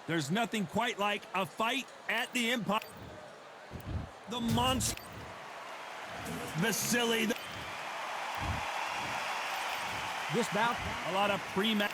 There's nothing quite like a fight at the Empire. The monster. Vasily. This bout, a lot of pre-match.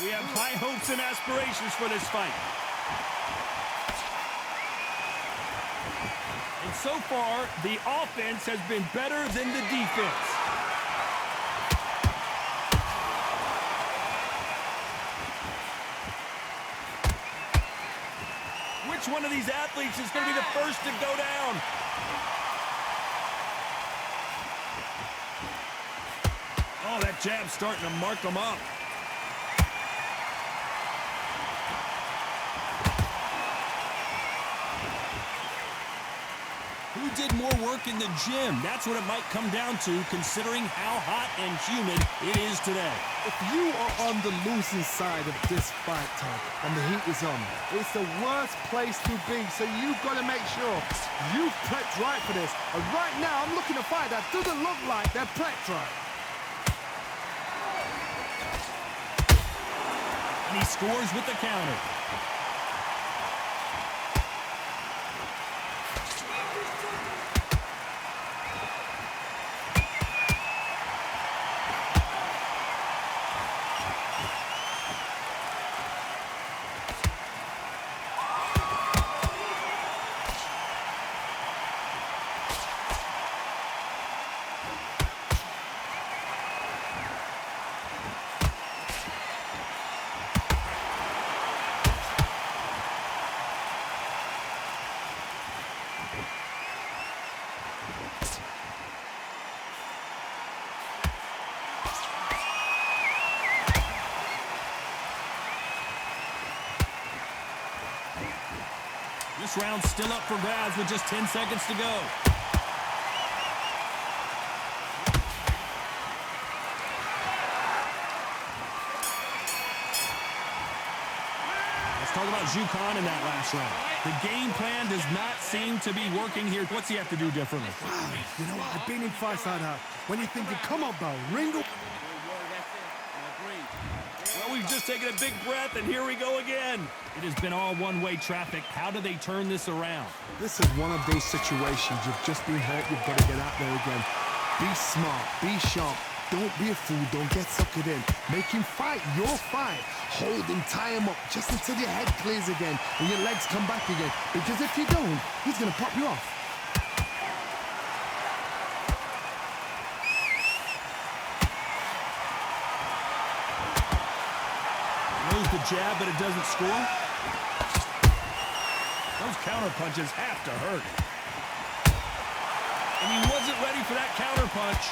We have high hopes and aspirations for this fight. And so far, the offense has been better than the defense. Which one of these athletes is going to be the first to go down? Oh, that jab's starting to mark them up. Who did more work in the gym? That's what it might come down to, considering how hot and humid it is today. If you are on the losing side of this fight, Todd, and the heat is on, it's the worst place to be, so you've got to make sure you've prepped right for this. And right now, I'm looking at a fight that doesn't look like they're prepped right. And he scores with the counter. This round's still up for grabs with just 10 seconds to go. Let's talk about Zhu Khan in that last round. The game plan does not seem to be working here. What's he have to do differently? Wow, you know what? I've been in fights like that. When you're thinking, come on, Bo, ring. Well, we've just taken a big breath, and here we go again. It has been all one-way traffic. How do they turn this around? This is one of those situations. You've just been hurt. You've got to get out there again. Be smart. Be sharp. Don't be a fool. Don't get suckered in. Make him fight your fight. Hold him, tie him up just until your head clears again and your legs come back again. Because if you don't, he's going to pop you off. Throws the jab, but it doesn't score. Those counter punches have to hurt. And he wasn't ready for that counter punch.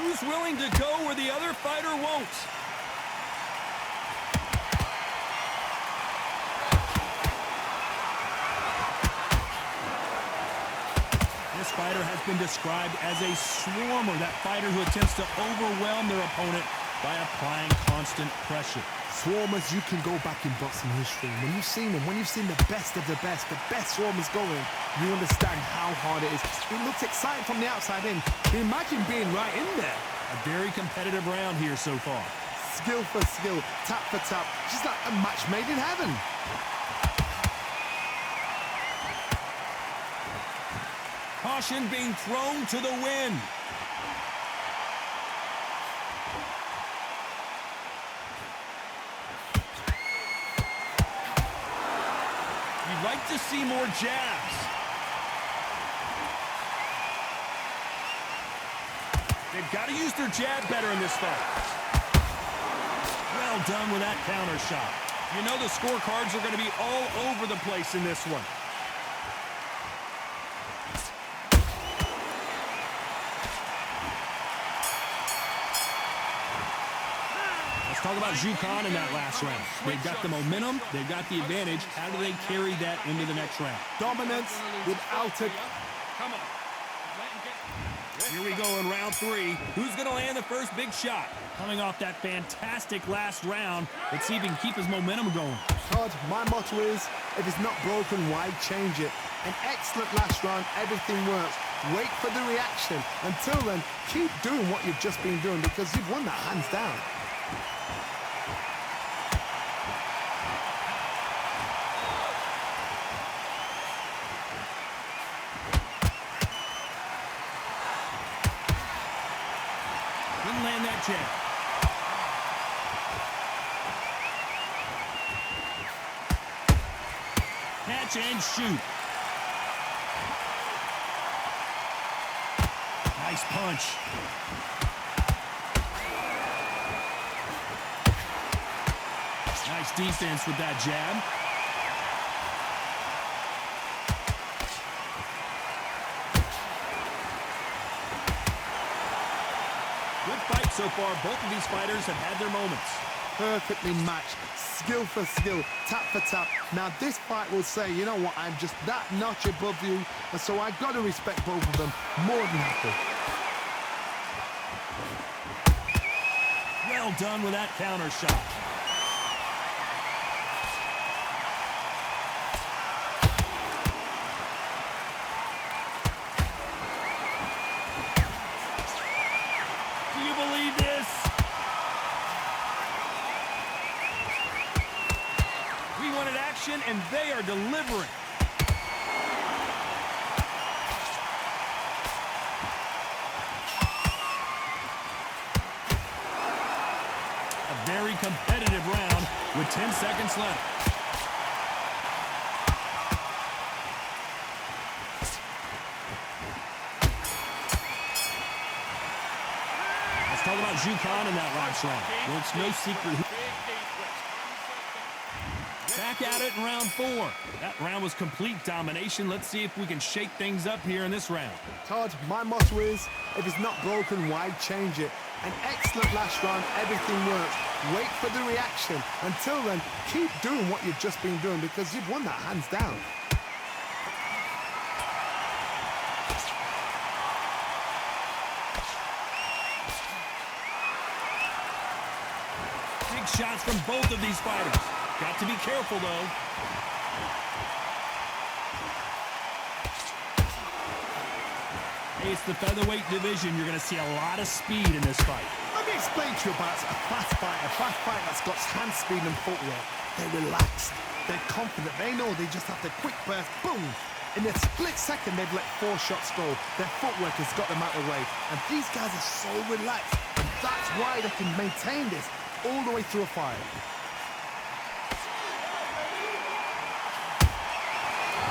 Who's willing to go where the other fighter won't? This fighter has been described as a swarmer, that fighter who attempts to overwhelm their opponent by applying constant pressure. Swarmers, you can go back in boxing history. When you've seen them, when you've seen the best of the best swarmers going, you understand how hard it is. It looks exciting from the outside in. Imagine being right in there. A very competitive round here so far. Skill for skill, tap for tap. Just like a match made in heaven. Caution being thrown to the wind. You'd like to see more jabs. They've got to use their jab better in this fight. Well done with that counter shot. You know the scorecards are going to be all over the place in this one. Let's talk about Zhu Khan in that last round. They've got the momentum. They've got the advantage. How do they carry that into the next round? Dominance without a... Come on. Here we go in round 3. Who's going to land the first big shot? Coming off that fantastic last round, let's see if he can keep his momentum going. Todd, my motto is, if it's not broken, why change it? An excellent last round, everything works. Wait for the reaction. Until then, keep doing what you've just been doing because you've won that hands down. Didn't land that jab. Catch and shoot. Nice punch. Nice defense with that jab. Good fight so far. Both of these fighters have had their moments. Perfectly matched, skill for skill, tap for tap. Now this fight will say, you know what, I'm just that notch above you, and so I've got to respect both of them more than happy. Well done with that counter shot. Do you believe this? We wanted action, and they are delivering. A very competitive round with 10 seconds left. Let's talk about Zhukan in that last round. Well, it's no secret who... Back at it in round 4. That round was complete domination. Let's see if we can shake things up here in this round. Todd, my motto is, if it's not broken, why change it? An excellent last round, everything works. Wait for the reaction. Until then, keep doing what you've just been doing because you've won that hands down. Big shots from both of these fighters. Got to be careful, though. Hey, it's the featherweight division. You're going to see a lot of speed in this fight. Let me explain to you about a fast fight that's got hand speed and footwork. They're relaxed. They're confident. They know they just have to quick burst, boom. In a split second, they've let 4 shots go. Their footwork has got them out of the way. And these guys are so relaxed. And that's why they can maintain this all the way through a fight.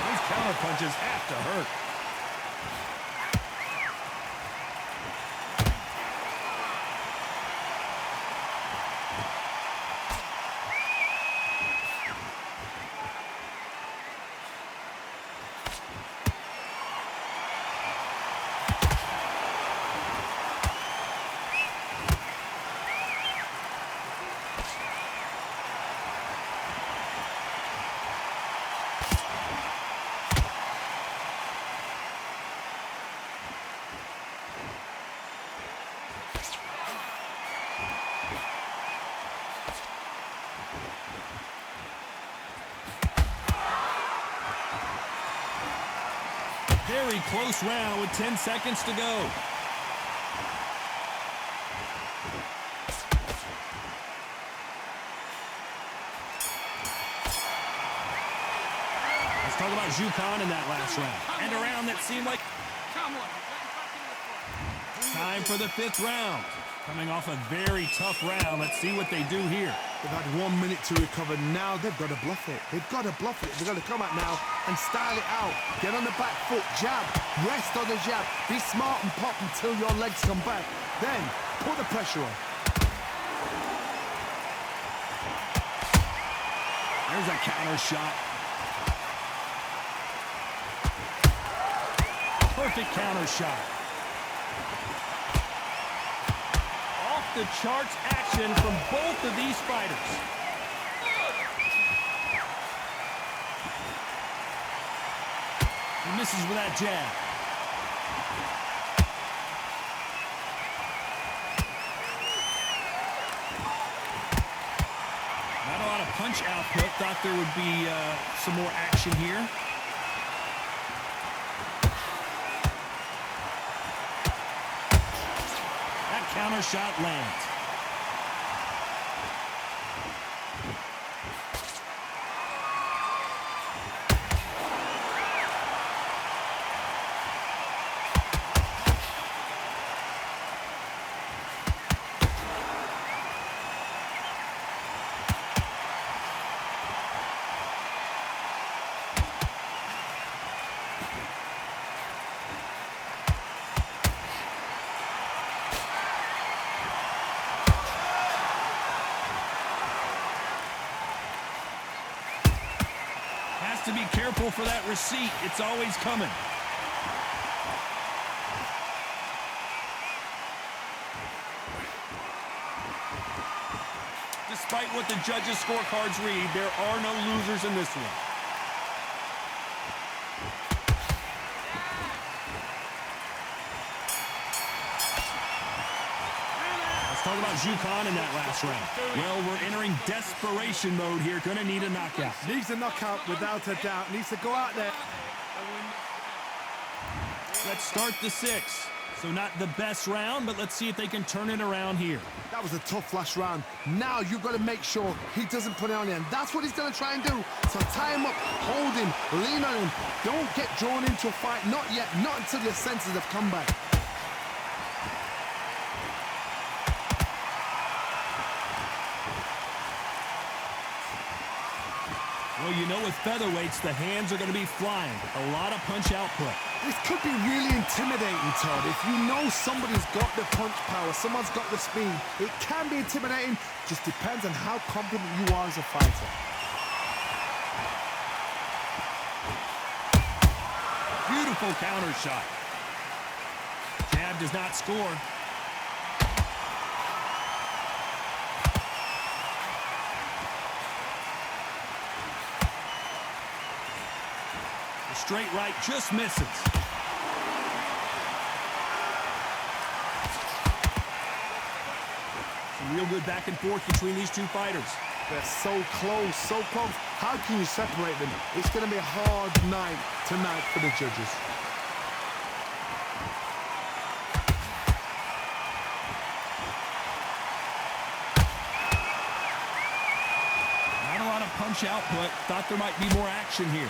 Those counter punches have to hurt. Very close round with 10 seconds to go. Let's talk about Zhukan in that last round. And a round that seemed like... Time for the 5th round. Coming off a very tough round. Let's see what they do here. They've had 1 minute to recover. Now they've got to bluff it. They've got to bluff it. They've got to come out now and style it out. Get on the back foot, jab, rest on the jab. Be smart and pop until your legs come back. Then put the pressure on. There's a counter shot. Perfect counter shot. The charts action from both of these fighters. He misses with that jab. Not a lot of punch output. Thought there would be some more action here. counter shot lands. To be careful for that receipt. It's always coming. Despite what the judges' scorecards read, there are no losers in this one. Talk about Jukan in that last round. Well, we're entering desperation mode here. Gonna need a knockout. Needs a knockout without a doubt. Needs to go out there. Let's start the 6th. So not the best round, but let's see if they can turn it around here. That was a tough last round. Now you've got to make sure he doesn't put it on him. That's what he's going to try and do. So tie him up, hold him, lean on him. Don't get drawn into a fight. Not yet. Not until your senses have come back. Well, you know with featherweights, the hands are going to be flying. A lot of punch output. This could be really intimidating, Todd. If you know somebody's got the punch power, someone's got the speed, it can be intimidating. Just depends on how confident you are as a fighter. Beautiful counter shot. Jab does not score. Straight right just misses. Some real good back and forth between these two fighters. They're so close, so close. How can you separate them? It's going to be a hard night tonight for the judges. Not a lot of punch output. Thought there might be more action here.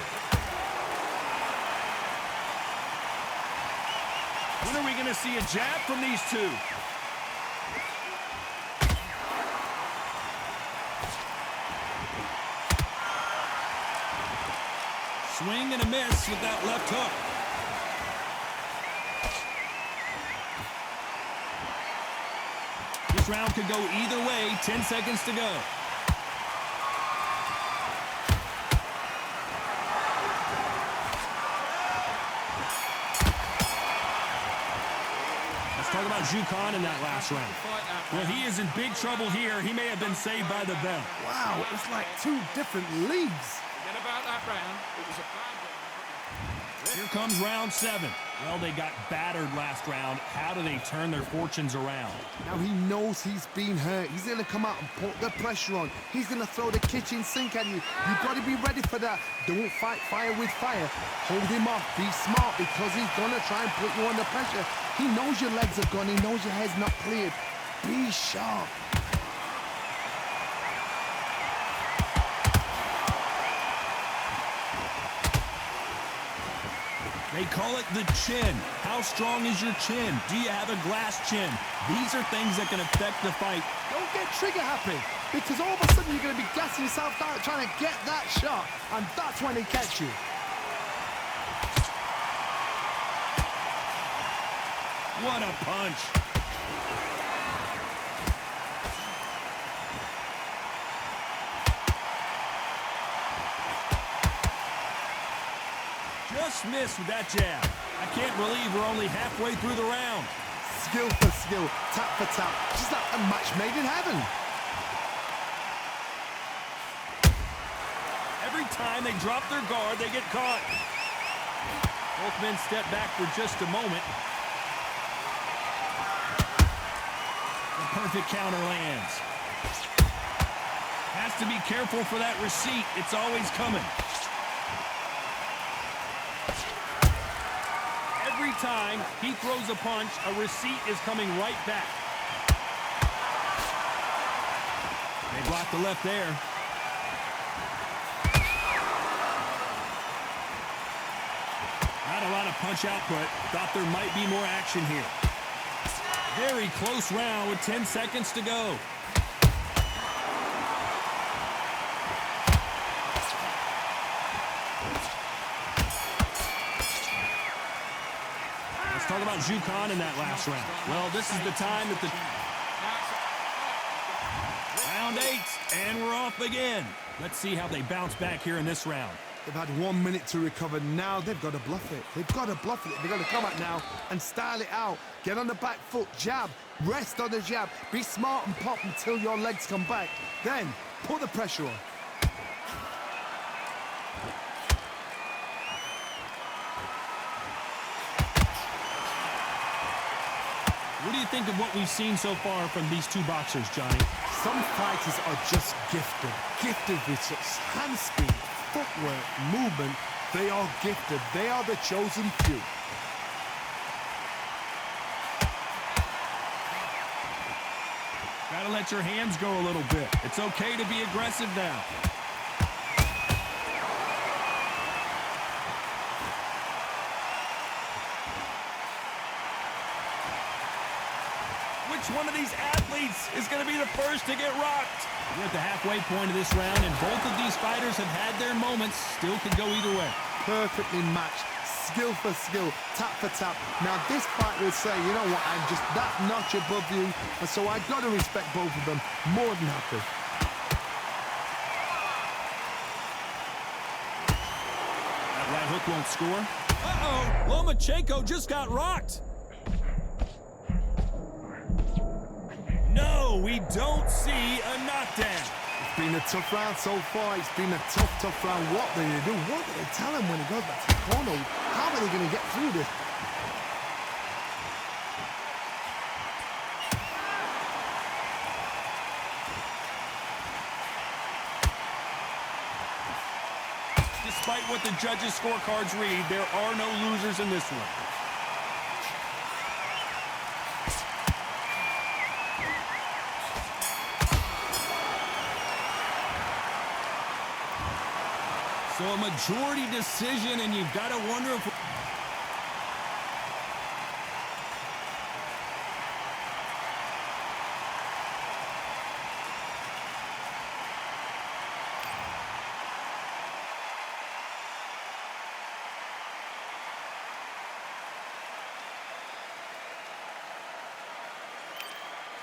When are we going to see a jab from these two? Swing and a miss with that left hook. This round could go either way. 10 seconds to go. Talk about Jukan in that last round. Well, he is in big trouble here. He may have been saved by the bell. Wow, it's like two different leagues. Forget about that round. It was a bad one. Here comes round 7. Well, they got battered last round. How do they turn their fortunes around? Now he knows he's been hurt. He's going to come out and put the pressure on. He's going to throw the kitchen sink at you. You've got to be ready for that. Don't fight fire with fire. Hold him off. Be smart because he's going to try and put you under pressure. He knows your legs are gone. He knows your head's not cleared. Be sharp. They call it the chin. How strong is your chin? Do you have a glass chin? These are things that can affect the fight. Don't get trigger happy because all of a sudden you're going to be gassing yourself out trying to get that shot, and that's when they catch you. What a punch. Just missed with that jab. I can't believe we're only halfway through the round. Skill for skill, tap for tap, just like a match made in heaven. Every time they drop their guard, they get caught. Both men step back for just a moment. The perfect counter lands. Has to be careful for that receipt. It's always coming. Every time he throws a punch, a receipt is coming right back. They blocked the left there. Not a lot of punch output. Thought there might be more action here. Very close round with 10 seconds to go. Let's talk about Zhu Khan in that last round. Well, this is the time that the... Round 8, and we're off again. Let's see how they bounce back here in this round. They've had 1 minute to recover. Now they've got to bluff it. They've got to bluff it. They've got to come out now and style it out. Get on the back foot, jab, rest on the jab. Be smart and pop until your legs come back. Then put the pressure on. What do you think of what we've seen so far from these two boxers, Johnny? Some fighters are just gifted with such hand speed, footwork, movement. They are gifted. They are the chosen few. Gotta let your hands go a little bit. It's okay to be aggressive now. Which one of these athletes is going to be the first to get rocked? We're at the halfway point of this round, and both of these fighters have had their moments. Still could go either way. Perfectly matched, skill for skill, tap for tap. Now this fighter will say, you know what, I'm just that notch above you, and so I've got to respect both of them more than happy. That right hook won't score. Uh-oh, Lomachenko just got rocked. No, we don't see a knockdown. It's been a tough round so far. It's been a tough round. What do they do? What do they tell him when he goes back to the corner? How are they going to get through this? Despite what the judges' scorecards read, there are no losers in this one. So a majority decision, and you've got to wonder if...